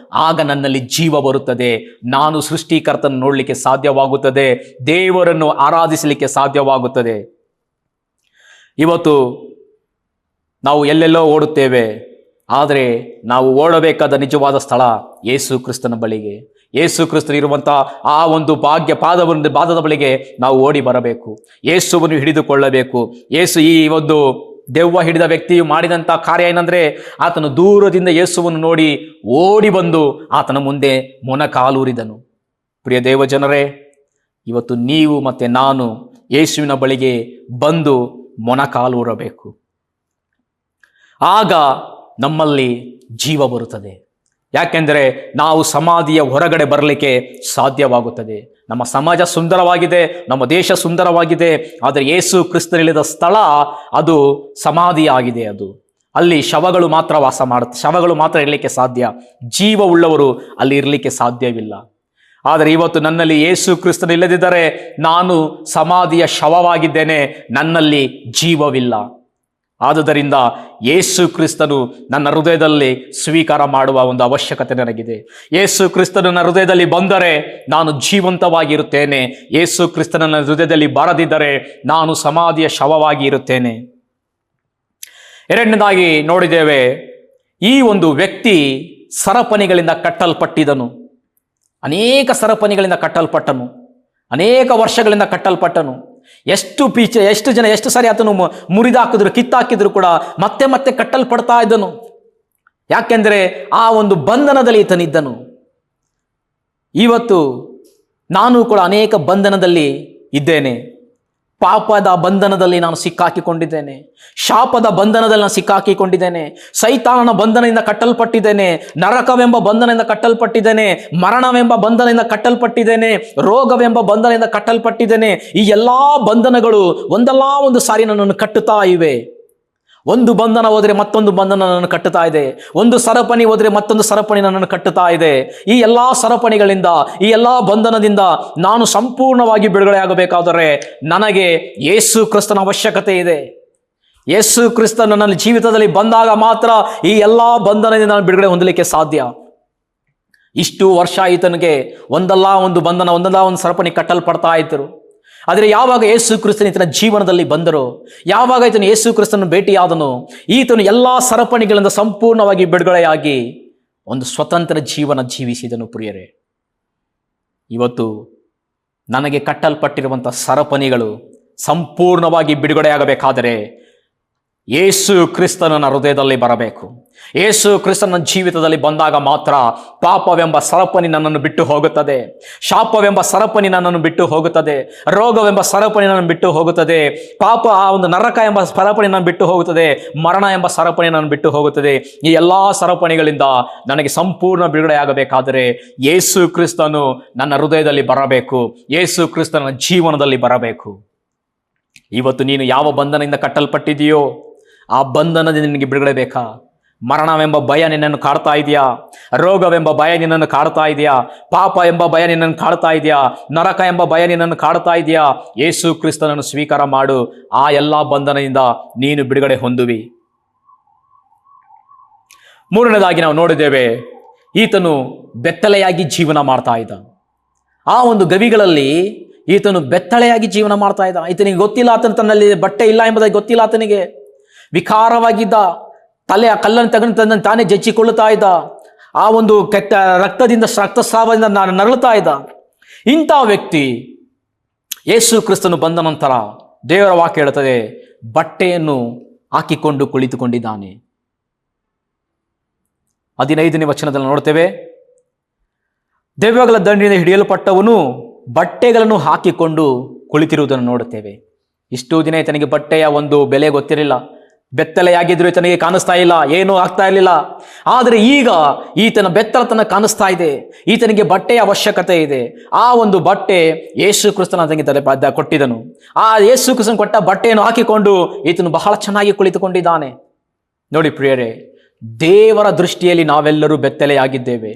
ಆಗ ನನ್ನಲ್ಲಿ ಜೀವ ಬರುತ್ತದೆ. ನಾನು ಸೃಷ್ಟಿಕರ್ತನ ನೋಡಲಿಕ್ಕೆ ಸಾಧ್ಯವಾಗುತ್ತದೆ, ದೇವರನ್ನು ಆರಾಧಿಸಲಿಕ್ಕೆ ಸಾಧ್ಯವಾಗುತ್ತದೆ. ಇವತ್ತು ನಾವು ಎಲ್ಲೆಲ್ಲೋ ಓಡುತ್ತೇವೆ, ಆದರೆ ನಾವು ಓಡಬೇಕಾದ ನಿಜವಾದ ಸ್ಥಳ ಯೇಸು ಕ್ರಿಸ್ತನ ಬಳಿಗೆ. ಯೇಸು ಕ್ರಿಸ್ತನ ಇರುವಂಥ ಆ ಒಂದು ಪಾದದ ಬಳಿಗೆ ನಾವು ಓಡಿ ಬರಬೇಕು. ಯೇಸುವನ್ನು ಹಿಡಿದುಕೊಳ್ಳಬೇಕು. ಯೇಸು ಈ ಒಂದು ದೆವ್ವ ಹಿಡಿದ ವ್ಯಕ್ತಿಯು ಮಾಡಿದಂಥ ಕಾರ್ಯ ಏನಂದರೆ, ಆತನು ದೂರದಿಂದ ಯೇಸುವನ್ನು ನೋಡಿ ಓಡಿ ಬಂದು ಆತನ ಮುಂದೆ ಮೊಣಕಾಲೂರಿದನು. ಪ್ರಿಯ ದೇವಜನರೇ, ಇವತ್ತು ನೀವು ಮತ್ತು ನಾನು ಯೇಸುವಿನ ಬಳಿಗೆ ಬಂದು ಮೊಣಕಾಲೂರಬೇಕು. ಆಗ ನಮ್ಮಲ್ಲಿ ಜೀವ ಬರುತ್ತದೆ. ಯಾಕೆಂದರೆ ನಾವು ಸಮಾಧಿಯ ಹೊರಗಡೆ ಬರಲಿಕ್ಕೆ ಸಾಧ್ಯವಾಗುತ್ತದೆ. ನಮ್ಮ ಸಮಾಜ ಸುಂದರವಾಗಿದೆ, ನಮ್ಮ ದೇಶ ಸುಂದರವಾಗಿದೆ, ಆದರೆ ಯೇಸು ಕ್ರಿಸ್ತನಿಲ್ಲದ ಸ್ಥಳ ಅದು ಸಮಾಧಿಯಾಗಿದೆ. ಅಲ್ಲಿ ಶವಗಳು ಮಾತ್ರ ಇರಲಿಕ್ಕೆ ಸಾಧ್ಯ. ಜೀವ ಉಳ್ಳವರು ಅಲ್ಲಿ ಇರಲಿಕ್ಕೆ ಸಾಧ್ಯವಿಲ್ಲ. ಆದರೆ ಇವತ್ತು ನನ್ನಲ್ಲಿ ಯೇಸು ಕ್ರಿಸ್ತನಿಲ್ಲದಿದ್ದರೆ ನಾನು ಸಮಾಧಿಯ ಶವವಾಗಿದ್ದೇನೆ, ನನ್ನಲ್ಲಿ ಜೀವವಿಲ್ಲ. ಆದುದರಿಂದ ಯೇಸು ಕ್ರಿಸ್ತನು ನನ್ನ ಹೃದಯದಲ್ಲಿ ಸ್ವೀಕಾರ ಮಾಡುವ ಒಂದು ಅವಶ್ಯಕತೆ ನನಗಿದೆ. ಯೇಸು ಕ್ರಿಸ್ತನು ನನ್ನ ಹೃದಯದಲ್ಲಿ ಬಂದರೆ ನಾನು ಜೀವಂತವಾಗಿರುತ್ತೇನೆ. ಯೇಸು ಕ್ರಿಸ್ತನ ನನ್ನ ಹೃದಯದಲ್ಲಿ ಬಾರದಿದ್ದರೆ ನಾನು ಸಮಾಧಿಯ ಶವವಾಗಿ ಇರುತ್ತೇನೆ. ಎರಡನೇದಾಗಿ ನೋಡಿದ್ದೇವೆ, ಈ ಒಂದು ವ್ಯಕ್ತಿ ಸರಪಣಿಗಳಿಂದ ಕಟ್ಟಲ್ಪಟ್ಟಿದನು. ಅನೇಕ ಸರಪಣಿಗಳಿಂದ ಕಟ್ಟಲ್ಪಟ್ಟನು, ಅನೇಕ ವರ್ಷಗಳಿಂದ ಕಟ್ಟಲ್ಪಟ್ಟನು. ಎಷ್ಟು ಸಾರಿ ಆತನು ಮುರಿದಾಕಿದ್ರು, ಕಿತ್ತಾಕಿದ್ರು ಕೂಡ ಮತ್ತೆ ಮತ್ತೆ ಕಟ್ಟಲ್ಪಡ್ತಾ ಇದ್ದನು. ಯಾಕೆಂದರೆ ಆ ಒಂದು ಬಂಧನದಲ್ಲಿ ಈತನಿದ್ದನು. ಇವತ್ತು ನಾನು ಕೂಡ ಅನೇಕ ಬಂಧನದಲ್ಲಿ ಇದ್ದೇನೆ. ಪಾಪದ ಬಂಧನದಲ್ಲಿ ನಾನು ಸಿಕ್ಕಾಕಿಕೊಂಡಿದ್ದೇನೆ, ಶಾಪದ ಬಂಧನದಲ್ಲಿ ನಾನು ಸಿಕ್ಕಾಕಿಕೊಂಡಿದ್ದೇನೆ, ಸೈತಾನನ ಬಂಧನದಿಂದ ಕಟ್ಟಲ್ಪಟ್ಟಿದ್ದೇನೆ, ನರಕವೆಂಬ ಬಂಧನದಿಂದ ಕಟ್ಟಲ್ಪಟ್ಟಿದ್ದೇನೆ, ಮರಣವೆಂಬ ಬಂಧನದಿಂದ ಕಟ್ಟಲ್ಪಟ್ಟಿದ್ದೇನೆ, ರೋಗವೆಂಬ ಬಂಧನದಿಂದ ಕಟ್ಟಲ್ಪಟ್ಟಿದ್ದೇನೆ. ಈ ಎಲ್ಲಾ ಬಂಧನಗಳು ಒಂದಲ್ಲ ಒಂದು ಸಾರಿ ನನ್ನನ್ನು ಕಟ್ಟುತ್ತಾ ಇವೆ. ಒಂದು ಬಂಧನ ಹೋದರೆ ಮತ್ತೊಂದು ಬಂಧನ ನನ್ನನ್ನು ಕಟ್ಟುತ್ತಾ ಇದೆ, ಒಂದು ಸರಪಣಿ ಹೋದರೆ ಮತ್ತೊಂದು ಸರಪಣಿ ನನ್ನನ್ನು ಕಟ್ಟುತ್ತಾ ಇದೆ. ಈ ಎಲ್ಲಾ ಸರಪಣಿಗಳಿಂದ, ಈ ಎಲ್ಲಾ ಬಂಧನದಿಂದ ನಾನು ಸಂಪೂರ್ಣವಾಗಿ ಬಿಡುಗಡೆ ಆಗಬೇಕಾದರೆ ನನಗೆ ಯೇಸು ಕ್ರಿಸ್ತನ ಅವಶ್ಯಕತೆ ಇದೆ. ಯೇಸು ಕ್ರಿಸ್ತ ನನ್ನ ಜೀವಿತದಲ್ಲಿ ಬಂದಾಗ ಮಾತ್ರ ಈ ಎಲ್ಲಾ ಬಂಧನದಿಂದ ನಾನು ಬಿಡುಗಡೆ ಹೊಂದಲಿಕ್ಕೆ ಸಾಧ್ಯ. ಇಷ್ಟು ವರ್ಷ ಈತನಿಗೆ ಒಂದಲ್ಲ ಒಂದು ಬಂಧನ, ಒಂದಲ್ಲ ಒಂದು ಸರಪಣಿ ಕಟ್ಟಲ್ಪಡ್ತಾ ಇದ್ದರು. ಆದರೆ ಯಾವಾಗ ಯೇಸು ಕ್ರಿಸ್ತನ ಈತನ ಜೀವನದಲ್ಲಿ ಬಂದರು, ಯಾವಾಗ ಈತನು ಯೇಸು ಕ್ರಿಸ್ತನ ಭೇಟಿಯಾದನು, ಈತನು ಎಲ್ಲ ಸರಪಣಿಗಳಿಂದ ಸಂಪೂರ್ಣವಾಗಿ ಬಿಡುಗಡೆಯಾಗಿ ಒಂದು ಸ್ವತಂತ್ರ ಜೀವನ ಜೀವಿಸಿದನು. ಪ್ರಿಯರೇ, ಇವತ್ತು ನನಗೆ ಕಟ್ಟಲ್ಪಟ್ಟಿರುವಂಥ ಸರಪಣಿಗಳು ಸಂಪೂರ್ಣವಾಗಿ ಬಿಡುಗಡೆಯಾಗಬೇಕಾದರೆ ಯೇಸು ಕ್ರಿಸ್ತನ ಹೃದಯದಲ್ಲಿ ಬರಬೇಕು. ಯೇಸು ಕ್ರಿಸ್ತನ ಜೀವಿತದಲ್ಲಿ ಬಂದಾಗ ಮಾತ್ರ ಪಾಪವೆಂಬ ಸರಪಣಿ ನನ್ನನ್ನು ಬಿಟ್ಟು ಹೋಗುತ್ತದೆ, ಶಾಪವೆಂಬ ಸರಪಣಿ ನನ್ನನ್ನು ಬಿಟ್ಟು ಹೋಗುತ್ತದೆ, ರೋಗವೆಂಬ ಸರಪಣಿ ನನ್ನನ್ನು ಬಿಟ್ಟು ಹೋಗುತ್ತದೆ, ಪಾಪ ಆ ಒಂದು ನರಕ ಎಂಬ ಸರಪಣಿ ನನ್ನ ಬಿಟ್ಟು ಹೋಗುತ್ತದೆ, ಮರಣ ಎಂಬ ಸರಪಣಿ ನನ್ನ ಬಿಟ್ಟು ಹೋಗುತ್ತದೆ. ಈ ಎಲ್ಲ ಸರಪಣಿಗಳಿಂದ ನನಗೆ ಸಂಪೂರ್ಣ ಬಿಡುಗಡೆಯಾಗಬೇಕಾದರೆ ಯೇಸು ಕ್ರಿಸ್ತನು ನನ್ನ ಹೃದಯದಲ್ಲಿ ಬರಬೇಕು, ಯೇಸು ಕ್ರಿಸ್ತನ ಜೀವನದಲ್ಲಿ ಬರಬೇಕು. ಇವತ್ತು ನೀನು ಯಾವ ಬಂಧನದಿಂದ ಕಟ್ಟಲ್ಪಟ್ಟಿದೆಯೋ ಆ ಬಂಧನದಿಂದ ನಿನಗೆ ಬಿಡುಗಡೆ ಬೇಕಾ? ಮರಣವೆಂಬ ಭಯ ನಿನ್ನನ್ನು ಕಾಡ್ತಾ ಇದೆಯಾ? ರೋಗವೆಂಬ ಭಯ ನಿನ್ನನ್ನು ಕಾಡ್ತಾ ಇದೆಯಾ? ಪಾಪ ಎಂಬ ಭಯ ನಿನ್ನನ್ನು ಕಾಡ್ತಾ ಇದೆಯಾ? ನರಕ ಎಂಬ ಭಯ ನಿನ್ನನ್ನು ಕಾಡ್ತಾ ಇದೆಯಾ? ಯೇಸು ಕ್ರಿಸ್ತನನ್ನು ಸ್ವೀಕಾರ ಮಾಡು, ಆ ಎಲ್ಲ ಬಂಧನದಿಂದ ನೀನು ಬಿಡುಗಡೆ ಹೊಂದುವಿ. ಮೂರನೇದಾಗಿ ನಾವು ನೋಡಿದ್ದೇವೆ, ಈತನು ಬೆತ್ತಲೆಯಾಗಿ ಜೀವನ ಮಾಡ್ತಾ ಇದ್ದ. ಆ ಒಂದು ಗವಿಗಳಲ್ಲಿ ಈತನು ಬೆತ್ತಲೆಯಾಗಿ ಜೀವನ ಮಾಡ್ತಾ ಇದ್ದ. ಈತನಿಗೆ ಗೊತ್ತಿಲ್ಲ, ಆತನ ತನ್ನಲ್ಲಿ ಬಟ್ಟೆ ಇಲ್ಲ ಎಂಬುದಾಗಿ ಗೊತ್ತಿಲ್ಲ. ಆತನಿಗೆ ವಿಕಾರವಾಗಿದ್ದ, ತಲೆಯ ಕಲ್ಲನ್ನು ತಗೊಂಡು ತನ್ನನ್ನು ತಾನೇ ಜಜ್ಜಿಕೊಳ್ಳುತ್ತಾ ಇದ್ದ. ಆ ಒಂದು ಕೆಟ್ಟ ರಕ್ತದಿಂದ, ರಕ್ತಸ್ರಾವದಿಂದ ನಾನು ನರಳುತ್ತಾ ಇದ್ದ. ಇಂಥ ವ್ಯಕ್ತಿ ಯೇಸು ಕ್ರಿಸ್ತನು ಬಂದ ನಂತರ ದೇವರ ವಾಕ್ಯ ಹೇಳುತ್ತದೆ, ಬಟ್ಟೆಯನ್ನು ಹಾಕಿಕೊಂಡು ಕುಳಿತುಕೊಂಡಿದ್ದಾನೆ. 15ನೇ ವಚನದಲ್ಲಿ ನೋಡ್ತೇವೆ, ದೆವ್ವಗಳ ದಂಡಿನಿಂದ ಹಿಡಿಯಲ್ಪಟ್ಟವನು ಬಟ್ಟೆಗಳನ್ನು ಹಾಕಿಕೊಂಡು ಕುಳಿತಿರುವುದನ್ನು ನೋಡುತ್ತೇವೆ. ಇಷ್ಟು ದಿನ ಈತನಿಗೆ ಬಟ್ಟೆಯ ಒಂದು ಬೆಲೆ ಗೊತ್ತಿರಲಿಲ್ಲ, ಬೆತ್ತಲೆಯಾಗಿದ್ರು ಈತನಿಗೆ ಕಾಣಿಸ್ತಾ ಇಲ್ಲ, ಏನೂ ಆಗ್ತಾ ಇರಲಿಲ್ಲ. ಆದರೆ ಈಗ ಈತನ ಬೆತ್ತಲತನ ಕಾಣಿಸ್ತಾ ಇದೆ, ಈತನಿಗೆ ಬಟ್ಟೆಯ ಅವಶ್ಯಕತೆ ಇದೆ. ಆ ಒಂದು ಬಟ್ಟೆ ಯೇಸು ಕ್ರಿಸ್ತನ ಆತನಿಗೆ ಕೊಟ್ಟಿದ್ದನು. ಆ ಯೇಸು ಕ್ರಿಸ್ತನ ಕೊಟ್ಟ ಬಟ್ಟೆಯನ್ನು ಹಾಕಿಕೊಂಡು ಈತನು ಬಹಳ ಚೆನ್ನಾಗಿ ಕುಳಿತುಕೊಂಡಿದ್ದಾನೆ. ನೋಡಿ ಪ್ರಿಯರೇ, ದೇವರ ದೃಷ್ಟಿಯಲ್ಲಿ ನಾವೆಲ್ಲರೂ ಬೆತ್ತಲೆಯಾಗಿದ್ದೇವೆ.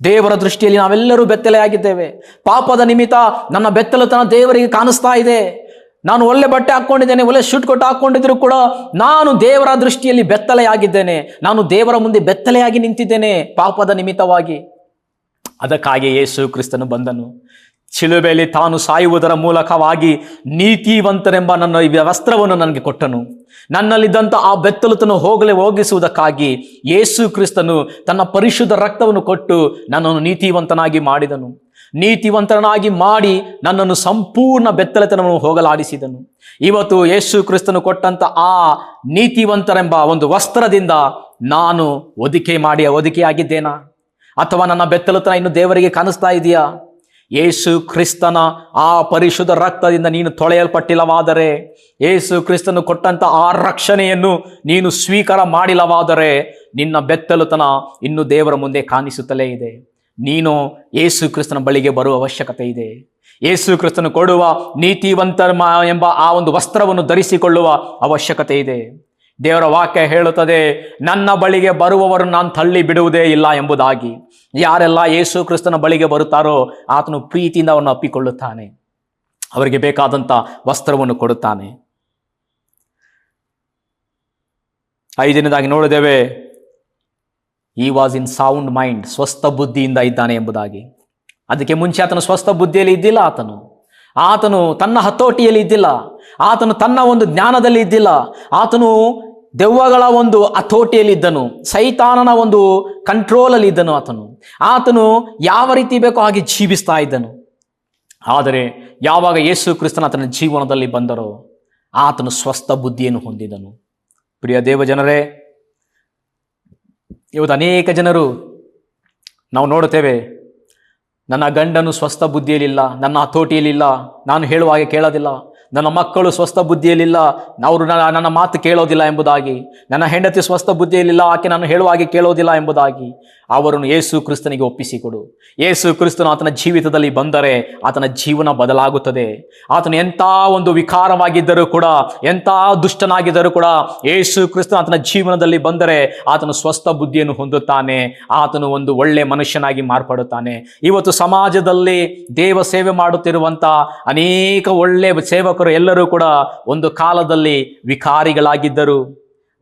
ದೇವರ ದೃಷ್ಟಿಯಲ್ಲಿ ನಾವೆಲ್ಲರೂ ಬೆತ್ತಲೆಯಾಗಿದ್ದೇವೆ. ಪಾಪದ ನಿಮಿತ್ತ ನನ್ನ ಬೆತ್ತಲತನ ದೇವರಿಗೆ ಕಾಣಿಸ್ತಾ ಇದೆ. ನಾನು ಒಳ್ಳೆ ಬಟ್ಟೆ ಹಾಕ್ಕೊಂಡಿದ್ದೇನೆ, ಒಳ್ಳೆ ಶೂಟ್ ಕೊಟ್ಟು ಹಾಕ್ಕೊಂಡಿದ್ರು ಕೂಡ ನಾನು ದೇವರ ದೃಷ್ಟಿಯಲ್ಲಿ ಬೆತ್ತಲೆಯಾಗಿದ್ದೇನೆ. ನಾನು ದೇವರ ಮುಂದೆ ಬೆತ್ತಲೆಯಾಗಿ ನಿಂತಿದ್ದೇನೆ ಪಾಪದ ನಿಮಿತ್ತವಾಗಿ. ಅದಕ್ಕಾಗಿ ಯೇಸು ಕ್ರಿಸ್ತನು ಬಂದನು. ಶಿಲುಬೆಯಲ್ಲಿ ತಾನು ಸಾಯುವುದರ ಮೂಲಕವಾಗಿ ನೀತಿವಂತರೆಂಬ ನನ್ನ ವಸ್ತ್ರವನ್ನು ನನಗೆ ಕೊಟ್ಟನು. ನನ್ನಲ್ಲಿದ್ದಂಥ ಆ ಬೆತ್ತಲತನ ಹೋಗಿಸುವುದಕ್ಕಾಗಿ ಯೇಸು ಕ್ರಿಸ್ತನು ತನ್ನ ಪರಿಶುದ್ಧ ರಕ್ತವನ್ನು ಕೊಟ್ಟು ನನ್ನನ್ನು ನೀತಿವಂತನಾಗಿ ಮಾಡಿದನು. ನೀತಿವಂತನಾಗಿ ಮಾಡಿ ನನ್ನನ್ನು ಸಂಪೂರ್ಣ ಬೆತ್ತಲೆತನವನ್ನು ಹೋಗಲಾಡಿಸಿದನು. ಇವತ್ತು ಯೇಸು ಕ್ರಿಸ್ತನು ಕೊಟ್ಟಂತ ಆ ನೀತಿವಂತರೆಂಬ ಒಂದು ವಸ್ತ್ರದಿಂದ ನಾನು ಹೊದಿಕೆಯಾಗಿದ್ದೇನಾ? ಅಥವಾ ನನ್ನ ಬೆತ್ತಲೆತನ ಇನ್ನು ದೇವರಿಗೆ ಕಾಣಿಸ್ತಾ ಇದೆಯಾ? ಯೇಸು ಕ್ರಿಸ್ತನ ಆ ಪರಿಶುದ್ಧ ರಕ್ತದಿಂದ ನೀನು ತೊಳೆಯಲ್ಪಟ್ಟಿಲ್ಲವಾದರೆ, ಯೇಸು ಕ್ರಿಸ್ತನು ಕೊಟ್ಟಂತ ಆ ರಕ್ಷಣೆಯನ್ನು ನೀನು ಸ್ವೀಕಾರ ಮಾಡಿಲ್ಲವಾದರೆ ನಿನ್ನ ಬೆತ್ತಲುತನ ಇನ್ನು ದೇವರ ಮುಂದೆ ಕಾಣಿಸುತ್ತಲೇ ಇದೆ. ನೀನು ಯೇಸು ಕ್ರಿಸ್ತನ ಬಳಿಗೆ ಬರುವ ಅವಶ್ಯಕತೆ ಇದೆ. ಯೇಸು ಕ್ರಿಸ್ತನು ಕೊಡುವ ನೀತಿವಂತ ಎಂಬ ಆ ಒಂದು ವಸ್ತ್ರವನ್ನು ಧರಿಸಿಕೊಳ್ಳುವ ಅವಶ್ಯಕತೆ ಇದೆ. ದೇವರ ವಾಕ್ಯ ಹೇಳುತ್ತದೆ, ನನ್ನ ಬಳಿಗೆ ಬರುವವರು ನಾನು ತಳ್ಳಿ ಬಿಡುವುದೇ ಇಲ್ಲ ಎಂಬುದಾಗಿ. ಯಾರೆಲ್ಲ ಯೇಸು ಕ್ರಿಸ್ತನ ಬಳಿಗೆ ಬರುತ್ತಾರೋ ಆತನು ಪ್ರೀತಿಯಿಂದ ಅವರನ್ನು ಅಪ್ಪಿಕೊಳ್ಳುತ್ತಾನೆ, ಅವರಿಗೆ ಬೇಕಾದಂಥ ವಸ್ತ್ರವನ್ನು ಕೊಡುತ್ತಾನೆ. 5ನೇದಾಗಿ ನೋಡಿದ್ದೇವೆ, ಈ ವಾಸ್ ಇನ್ ಸೌಂಡ್ ಮೈಂಡ್, ಸ್ವಸ್ಥ ಬುದ್ಧಿಯಿಂದ ಇದ್ದಾನೆ ಎಂಬುದಾಗಿ. ಅದಕ್ಕೆ ಮುಂಚೆ ಆತನು ಸ್ವಸ್ಥ ಬುದ್ಧಿಯಲ್ಲಿ ಇದ್ದಿಲ್ಲ. ಆತನು ತನ್ನ ಹತೋಟಿಯಲ್ಲಿ ಇದ್ದಿಲ್ಲ, ಆತನು ತನ್ನ ಒಂದು ಜ್ಞಾನದಲ್ಲಿ ಇದ್ದಿಲ್ಲ. ಆತನು ದೆವ್ವಗಳ ಒಂದು ಹತೋಟಿಯಲ್ಲಿ ಇದ್ದನು, ಸೈತಾನನ ಒಂದು ಕಂಟ್ರೋಲಲ್ಲಿ ಇದ್ದನು. ಆತನು ಯಾವ ರೀತಿ ಬೇಕೋ ಹಾಗೆ ಜೀವಿಸ್ತಾ ಇದ್ದನು. ಆದರೆ ಯಾವಾಗ ಯೇಸು ಕ್ರಿಸ್ತನ ಆತನ ಜೀವನದಲ್ಲಿ ಬಂದರೋ ಆತನು ಸ್ವಸ್ಥ ಬುದ್ಧಿಯನ್ನು ಹೊಂದಿದನು. ಪ್ರಿಯ ದೇವ ಜನರೇ, ಇವತ್ತು ಅನೇಕ ಜನರು ನಾವು ನೋಡುತ್ತೇವೆ, ನನ್ನ ಗಂಡನು ಸ್ವಸ್ಥ ಬುದ್ಧಿಯಲ್ಲಿಲ್ಲ, ನನ್ನ ಹತೋಟಿಯಲ್ಲಿಲ್ಲ, ನಾನು ಹೇಳುವ ಹಾಗೆ ಕೇಳೋದಿಲ್ಲ, ನನ್ನ ಮಕ್ಕಳು ಸ್ವಸ್ಥ ಬುದ್ಧಿಯಲ್ಲಿಲ್ಲ, ಅವರು ನನ್ನ ಮಾತು ಕೇಳೋದಿಲ್ಲ ಎಂಬುದಾಗಿ, ನನ್ನ ಹೆಂಡತಿ ಸ್ವಸ್ಥ ಬುದ್ಧಿಯಲ್ಲಿಲ್ಲ, ಆಕೆ ನಾನು ಹೇಳುವ ಹಾಗೆ ಕೇಳೋದಿಲ್ಲ ಎಂಬುದಾಗಿ ಅವರನ್ನು ಯೇಸು ಕ್ರಿಸ್ತನಿಗೆ ಒಪ್ಪಿಸಿಕೊಡು. ಯೇಸು ಕ್ರಿಸ್ತನು ಆತನ ಜೀವಿತದಲ್ಲಿ ಬಂದರೆ ಆತನ ಜೀವನ ಬದಲಾಗುತ್ತದೆ. ಆತನು ಎಂಥ ಒಂದು ವಿಕಾರವಾಗಿದ್ದರೂ ಕೂಡ, ಎಂಥ ದುಷ್ಟನಾಗಿದ್ದರೂ ಕೂಡ ಯೇಸು ಕ್ರಿಸ್ತನು ಆತನ ಜೀವನದಲ್ಲಿ ಬಂದರೆ ಆತನು ಸ್ವಸ್ಥ ಬುದ್ಧಿಯನ್ನು ಹೊಂದುತ್ತಾನೆ. ಆತನು ಒಂದು ಒಳ್ಳೆ ಮನುಷ್ಯನಾಗಿ ಮಾರ್ಪಡುತ್ತಾನೆ. ಇವತ್ತು ಸಮಾಜದಲ್ಲಿ ದೇವ ಸೇವೆ ಮಾಡುತ್ತಿರುವಂಥ ಅನೇಕ ಒಳ್ಳೆ ಸೇವಕರು ಎಲ್ಲರೂ ಕೂಡ ಒಂದು ಕಾಲದಲ್ಲಿ ವಿಕಾರಿಗಳಾಗಿದ್ದರು,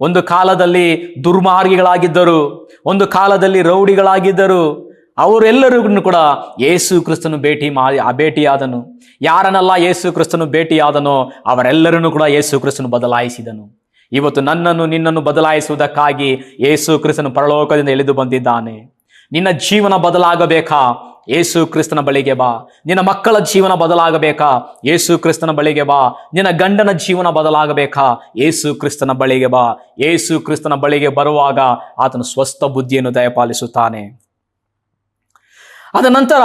ಒಂದು ಕಾಲದಲ್ಲಿ ದುರ್ಮಾರ್ಗಿಗಳಾಗಿದ್ದರು, ಒಂದು ಕಾಲದಲ್ಲಿ ರೌಡಿಗಳಾಗಿದ್ದರು. ಅವರೆಲ್ಲರಿಗೂ ಕೂಡ ಯೇಸು ಕ್ರಿಸ್ತನು ಭೇಟಿಯಾದನು. ಯಾರನ್ನೆಲ್ಲ ಯೇಸು ಕ್ರಿಸ್ತನು ಭೇಟಿಯಾದನೋ ಅವರೆಲ್ಲರನ್ನು ಕೂಡ ಯೇಸು ಕ್ರಿಸ್ತನು ಬದಲಾಯಿಸಿದನು. ಇವತ್ತು ನನ್ನನ್ನು ನಿನ್ನನ್ನು ಬದಲಾಯಿಸುವುದಕ್ಕಾಗಿ ಯೇಸು ಕ್ರಿಸ್ತನು ಪರಲೋಕದಿಂದ ಇಳಿದು ಬಂದಿದ್ದಾನೆ. ನಿನ್ನ ಜೀವನ ಬದಲಾಗಬೇಕಾ? ಯೇಸು ಕ್ರಿಸ್ತನ ಬಳಿಗೆ ಬಾ. ನಿನ್ನ ಮಕ್ಕಳ ಜೀವನ ಬದಲಾಗಬೇಕಾ? ಯೇಸು ಕ್ರಿಸ್ತನ ಬಳಿಗೆ ಬಾ. ನಿನ್ನ ಗಂಡನ ಜೀವನ ಬದಲಾಗಬೇಕಾ? ಯೇಸು ಕ್ರಿಸ್ತನ ಬಳಿಗೆ ಬಾ. ಯೇಸು ಕ್ರಿಸ್ತನ ಬಳಿಗೆ ಬರುವಾಗ ಆತನು ಸ್ವಸ್ಥ ಬುದ್ಧಿಯನ್ನು ದಯಪಾಲಿಸುತ್ತಾನೆ. ಅದ ನಂತರ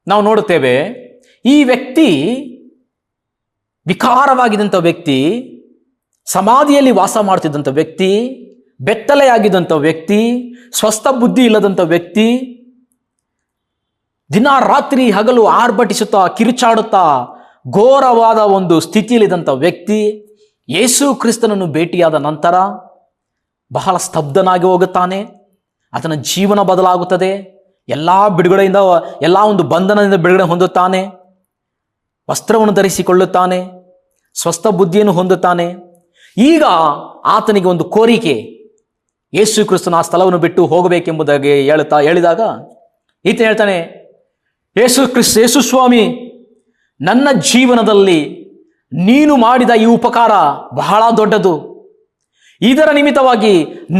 ನಾವು ನೋಡುತ್ತೇವೆ, ಈ ವ್ಯಕ್ತಿ, ವಿಕಾರವಾಗಿದ್ದಂಥ ವ್ಯಕ್ತಿ, ಸಮಾಧಿಯಲ್ಲಿ ವಾಸ ಮಾಡ್ತಿದ್ದಂಥ ವ್ಯಕ್ತಿ, ಬೆತ್ತಲೆಯಾಗಿದ್ದಂಥ ವ್ಯಕ್ತಿ, ಸ್ವಸ್ಥ ಬುದ್ಧಿ ಇಲ್ಲದಂಥ ವ್ಯಕ್ತಿ, ದಿನ ರಾತ್ರಿ ಹಗಲು ಆರ್ಭಟಿಸುತ್ತಾ ಕಿರುಚಾಡುತ್ತಾ ಘೋರವಾದ ಒಂದು ಸ್ಥಿತಿಯಲ್ಲಿದ್ದಂಥ ವ್ಯಕ್ತಿ ಯೇಸು ಕ್ರಿಸ್ತನನ್ನು ಭೇಟಿಯಾದ ನಂತರ ಬಹಳ ಸ್ತಬ್ಧನಾಗಿ ಹೋಗುತ್ತಾನೆ. ಆತನ ಜೀವನ ಬದಲಾಗುತ್ತದೆ. ಎಲ್ಲ ಬಿಡುಗಡೆಯಿಂದ, ಎಲ್ಲ ಒಂದು ಬಂಧನದಿಂದ ಬಿಡುಗಡೆ ಹೊಂದುತ್ತಾನೆ. ವಸ್ತ್ರವನ್ನು ಧರಿಸಿಕೊಳ್ಳುತ್ತಾನೆ. ಸ್ವಸ್ಥ ಬುದ್ಧಿಯನ್ನು ಹೊಂದುತ್ತಾನೆ. ಈಗ ಆತನಿಗೆ ಒಂದು ಕೋರಿಕೆ, ಯೇಸು ಕ್ರಿಸ್ತನ ಆ ಸ್ಥಳವನ್ನು ಬಿಟ್ಟು ಹೋಗಬೇಕೆಂಬುದಾಗಿ ಹೇಳಿದಾಗ ಈತ ಹೇಳ್ತಾನೆ, ಯೇಸು ಸ್ವಾಮಿ, ನನ್ನ ಜೀವನದಲ್ಲಿ ನೀನು ಮಾಡಿದ ಈ ಉಪಕಾರ ಬಹಳ ದೊಡ್ಡದು. ಇದರ ನಿಮಿತ್ತವಾಗಿ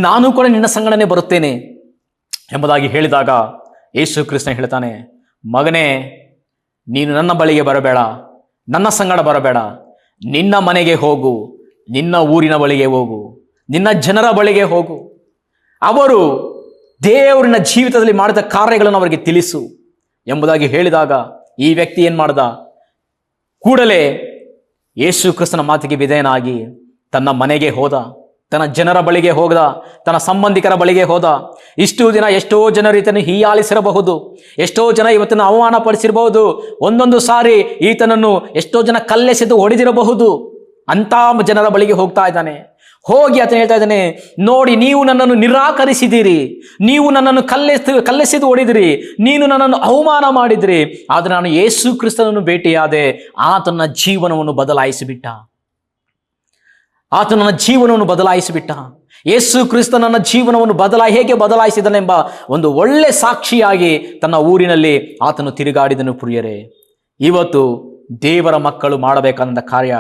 ನಾನು ಕೂಡ ನಿನ್ನ ಸಂಗಡನೆ ಬರುತ್ತೇನೆ ಎಂಬುದಾಗಿ ಹೇಳಿದಾಗ ಯೇಸು ಕ್ರಿಸ್ತನ ಹೇಳ್ತಾನೆ, ಮಗನೇ, ನೀನು ನನ್ನ ಬಳಿಗೆ ಬರಬೇಡ, ನನ್ನ ಸಂಗಡ ಬರಬೇಡ. ನಿನ್ನ ಮನೆಗೆ ಹೋಗು, ನಿನ್ನ ಊರಿನ ಬಳಿಗೆ ಹೋಗು, ನಿನ್ನ ಜನರ ಬಳಿಗೆ ಹೋಗು. ಅವರು ದೇವರಿನ ಜೀವಿತದಲ್ಲಿ ಮಾಡಿದ ಕಾರ್ಯಗಳನ್ನು ಅವರಿಗೆ ತಿಳಿಸು ಎಂಬುದಾಗಿ ಹೇಳಿದಾಗ ಈ ವ್ಯಕ್ತಿ ಏನು ಮಾಡ್ದ? ಕೂಡಲೇ ಯೇಸು ಕ್ರಿಸ್ತನ ಮಾತಿಗೆ ವಿಧೇಯನಾಗಿ ತನ್ನ ಮನೆಗೆ ಹೋದ, ತನ್ನ ಜನರ ಬಳಿಗೆ ಹೋದ, ತನ್ನ ಸಂಬಂಧಿಕರ ಬಳಿಗೆ ಹೋದ. ಇಷ್ಟು ದಿನ ಎಷ್ಟೋ ಜನರು ಈತನು ಹೀಯಾಳಿಸಿರಬಹುದು, ಎಷ್ಟೋ ಜನ ಇವತ್ತನ್ನು ಅವಮಾನ ಪಡಿಸಿರಬಹುದು, ಒಂದೊಂದು ಸಾರಿ ಈತನನ್ನು ಎಷ್ಟೋ ಜನ ಕಲ್ಲೆಸೆದು ಹೊಡೆದಿರಬಹುದು. ಅಂಥ ಜನರ ಬಳಿಗೆ ಹೋಗ್ತಾ ಇದ್ದಾನೆ. ಹೋಗಿ ಆತನು ಹೇಳ್ತಾ ಇದ್ದಾನೆ, ನೋಡಿ, ನೀವು ನನ್ನನ್ನು ನಿರಾಕರಿಸಿದ್ದೀರಿ, ನೀವು ನನ್ನನ್ನು ಕಲ್ಲೆಸೆದು ಹೊಡೆದಿರಿ, ನೀನು ನನ್ನನ್ನು ಅವಮಾನ ಮಾಡಿದ್ರಿ, ಆದರೆ ನಾನು ಯೇಸು ಕ್ರಿಸ್ತನನ್ನು ಭೇಟಿಯಾದೆ. ಆತನ ಜೀವನವನ್ನು ಬದಲಾಯಿಸಿಬಿಟ್ಟ. ಆತನ ಜೀವನವನ್ನು ಬದಲಾಯಿಸಿಬಿಟ್ಟ. ಯೇಸು ಕ್ರಿಸ್ತ ನನ್ನ ಜೀವನವನ್ನು ಹೇಗೆ ಬದಲಾಯಿಸಿದನೆಂಬ ಒಂದು ಒಳ್ಳೆ ಸಾಕ್ಷಿಯಾಗಿ ತನ್ನ ಊರಿನಲ್ಲಿ ಆತನು ತಿರುಗಾಡಿದನು. ಪ್ರಿಯರೇ, ಇವತ್ತು ದೇವರ ಮಕ್ಕಳು ಮಾಡಬೇಕಾದ ಕಾರ್ಯ,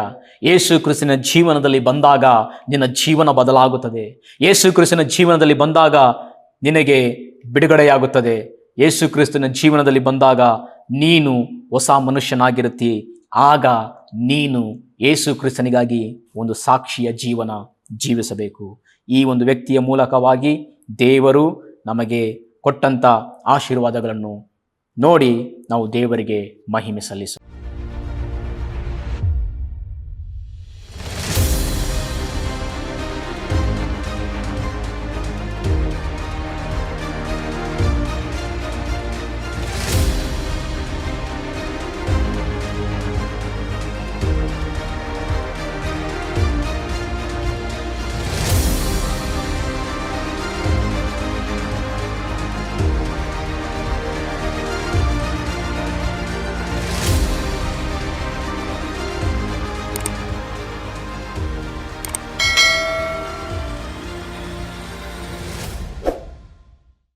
ಯೇಸು ಕ್ರಿಸ್ತನ ಜೀವನದಲ್ಲಿ ಬಂದಾಗ ನಿನ್ನ ಜೀವನ ಬದಲಾಗುತ್ತದೆ. ಯೇಸು ಕ್ರಿಸ್ತನ ಜೀವನದಲ್ಲಿ ಬಂದಾಗ ನಿನಗೆ ಬಿಡುಗಡೆಯಾಗುತ್ತದೆ. ಯೇಸು ಕ್ರಿಸ್ತನ ಜೀವನದಲ್ಲಿ ಬಂದಾಗ ನೀನು ಹೊಸ ಮನುಷ್ಯನಾಗಿರುತ್ತಿ. ಆಗ ನೀನು ಯೇಸು ಕ್ರಿಸ್ತನಿಗಾಗಿ ಒಂದು ಸಾಕ್ಷಿಯ ಜೀವನ ಜೀವಿಸಬೇಕು. ಈ ಒಂದು ವ್ಯಕ್ತಿಯ ಮೂಲಕವಾಗಿ ದೇವರು ನಮಗೆ ಕೊಟ್ಟಂಥ ಆಶೀರ್ವಾದಗಳನ್ನು ನೋಡಿ ನಾವು ದೇವರಿಗೆ ಮಹಿಮೆ ಸಲ್ಲಿಸೋಣ.